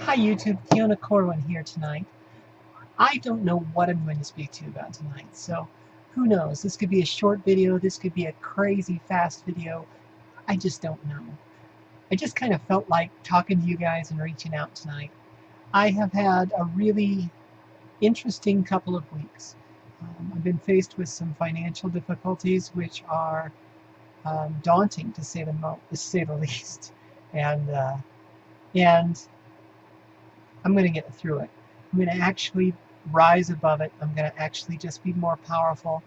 Hi YouTube, Fiona Corwin here tonight. I don't know what I'm going to speak to you about tonight, so who knows? This could be a short video, this could be a crazy fast video. I just don't know. I just kind of felt like talking to you guys and reaching out tonight. I have had a really interesting couple of weeks. I've been faced with some financial difficulties which are daunting to say the least, and and I'm going to get through it. I'm going to actually rise above it. I'm going to actually just be more powerful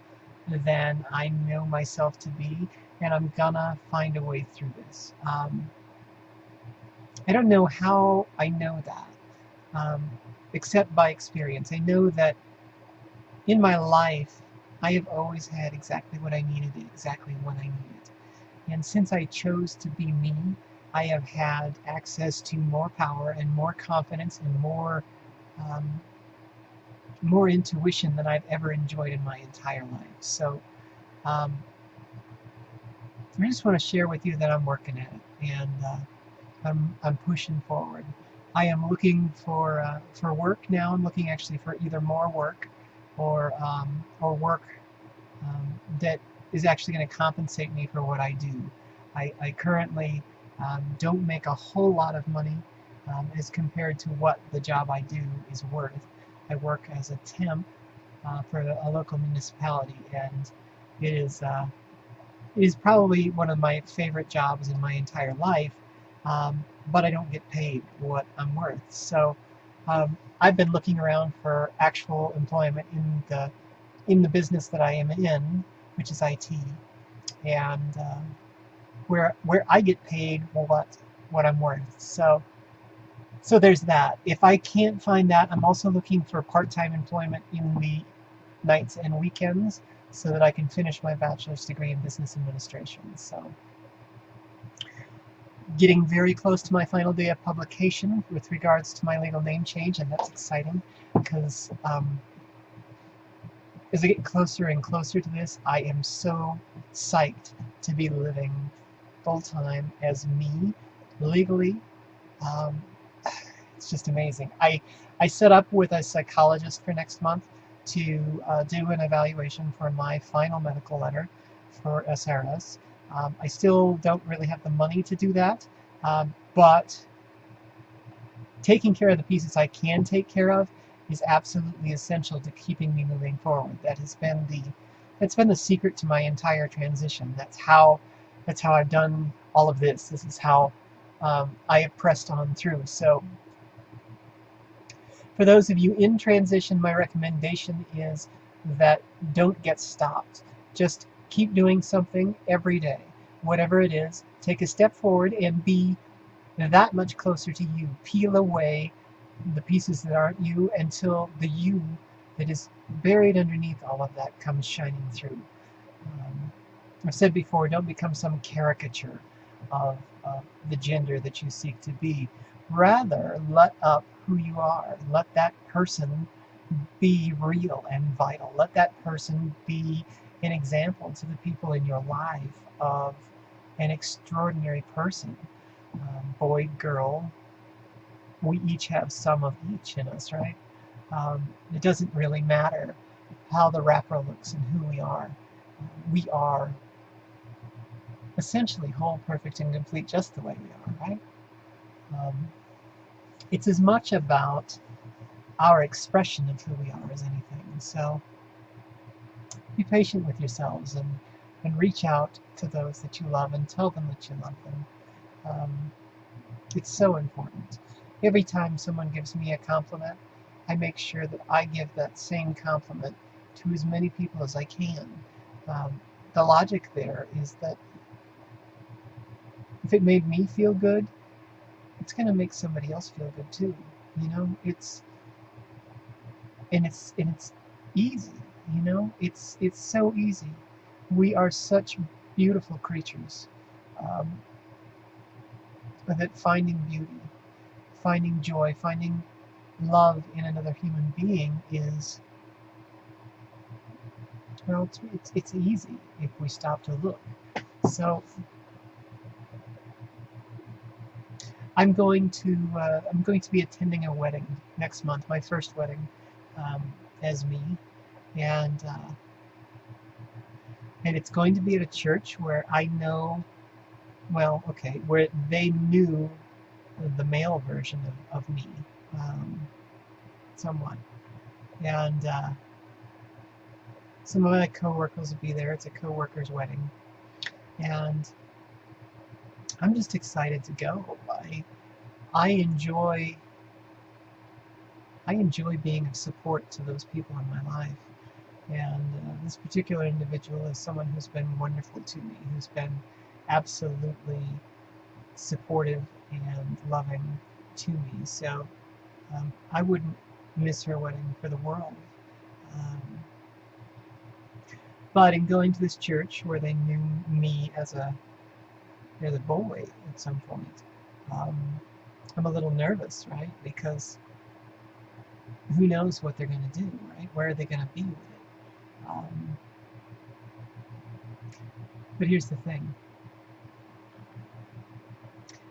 than I know myself to be, and I'm going to find a way through this. I don't know how I know that, except by experience. I know that in my life, I have always had exactly what I needed, exactly when I needed. And since I chose to be me, I have had access to more power and more confidence and um, more intuition than I've ever enjoyed in my entire life. So um, I just want to share with you that I'm working at it, and I'm pushing forward. I am looking for work now. I'm looking actually for either more work or work that is actually going to compensate me for what I do. I currently don't make a whole lot of money as compared to what the job I do is worth. I work as a temp for a local municipality, and it is probably one of my favorite jobs in my entire life, but I don't get paid what I'm worth. So I've been looking around for actual employment in the business that I am in, which is IT, and where I get paid what I'm worth. So there's that. If I can't find that, I'm also looking for part-time employment in the nights and weekends so that I can finish my bachelor's degree in business administration. So getting very close to my final day of publication with regards to my legal name change, and that's exciting because as I get closer and closer to this, I am so psyched to be living full-time as me legally. Um, it's just amazing. I set up with a psychologist for next month to do an evaluation for my final medical letter for SRS. I still don't really have the money to do that, but taking care of the pieces I can take care of is absolutely essential to keeping me moving forward. That's been the secret to my entire transition. That's how I've done all of this. This is how I have pressed on through. So for those of you in transition, my recommendation is that don't get stopped. Just keep doing something every day. Whatever it is, take a step forward and be that much closer to you. Peel away the pieces that aren't you until the you that is buried underneath all of that comes shining through. I've said before, don't become some caricature of the gender that you seek to be. Rather, let up who you are. Let that person be real and vital. Let that person be an example to the people in your life of an extraordinary person. Boy, girl, we each have some of each in us, right? It doesn't really matter how the wrapper looks and who we are. We are essentially whole, perfect, and complete just the way we are, right? It's as much about our expression of who we are as anything. So be patient with yourselves and reach out to those that you love and tell them that you love them. It's so important. Every time someone gives me a compliment, I make sure that I give that same compliment to as many people as I can. The logic there is that if it made me feel good, it's going to make somebody else feel good too. You know, it's easy. You know, it's so easy. We are such beautiful creatures. That finding beauty, finding joy, finding love in another human being is, well, it's easy if we stop to look. So I'm going to be attending a wedding next month, my first wedding um, as me, and uh, and it's going to be at a church where I know, well, okay, where they knew the male version of me, um, somewhat, and some of my coworkers will be there. It's a coworker's wedding, and I'm just excited to go. I enjoy I enjoy being of support to those people in my life. And this particular individual is someone who's been wonderful to me, who's been absolutely supportive and loving to me. So I wouldn't miss her wedding for the world. Um, but in going to this church where they knew me as a boy at some point, um, I'm a little nervous, right? Because who knows what they're going to do, right? Where are they going to be with it? But here's the thing.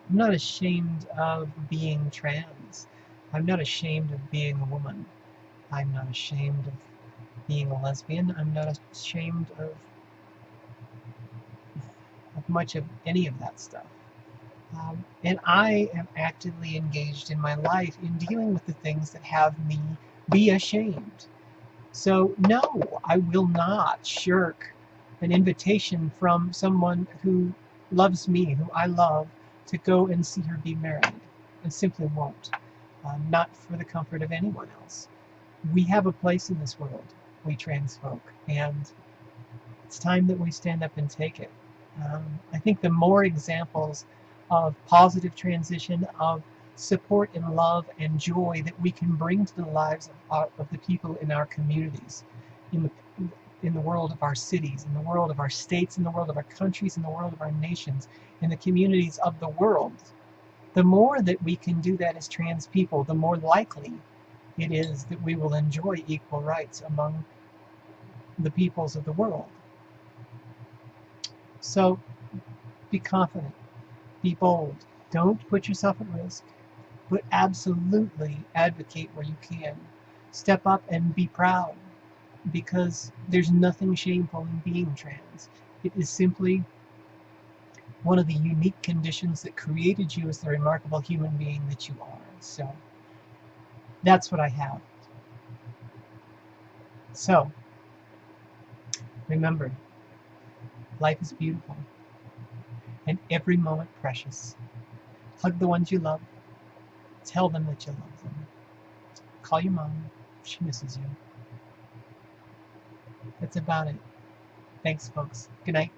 I'm not ashamed of being trans. I'm not ashamed of being a woman. I'm not ashamed of being a lesbian. I'm not ashamed of much of any of that stuff. And I am actively engaged in my life in dealing with the things that have me be ashamed. So no, I will not shirk an invitation from someone who loves me, who I love, to go and see her be married. I simply won't. Not for the comfort of anyone else. We have a place in this world, we trans folk, and it's time that we stand up and take it. I think the more examples of positive transition, of support and love and joy that we can bring to the lives of the people in our communities, in the world of our cities, in the world of our states, in the world of our countries, in the world of our nations, in the communities of the world, the more that we can do that as trans people, the more likely it is that we will enjoy equal rights among the peoples of the world. So be confident, be bold, don't put yourself at risk, but absolutely advocate where you can. Step up and be proud, because there's nothing shameful in being trans. It is simply one of the unique conditions that created you as the remarkable human being that you are. So that's what I have. So remember, life is beautiful and every moment precious. Hug the ones you love. Tell them that you love them. Call your mom. She misses you. That's about it. Thanks, folks. Good night.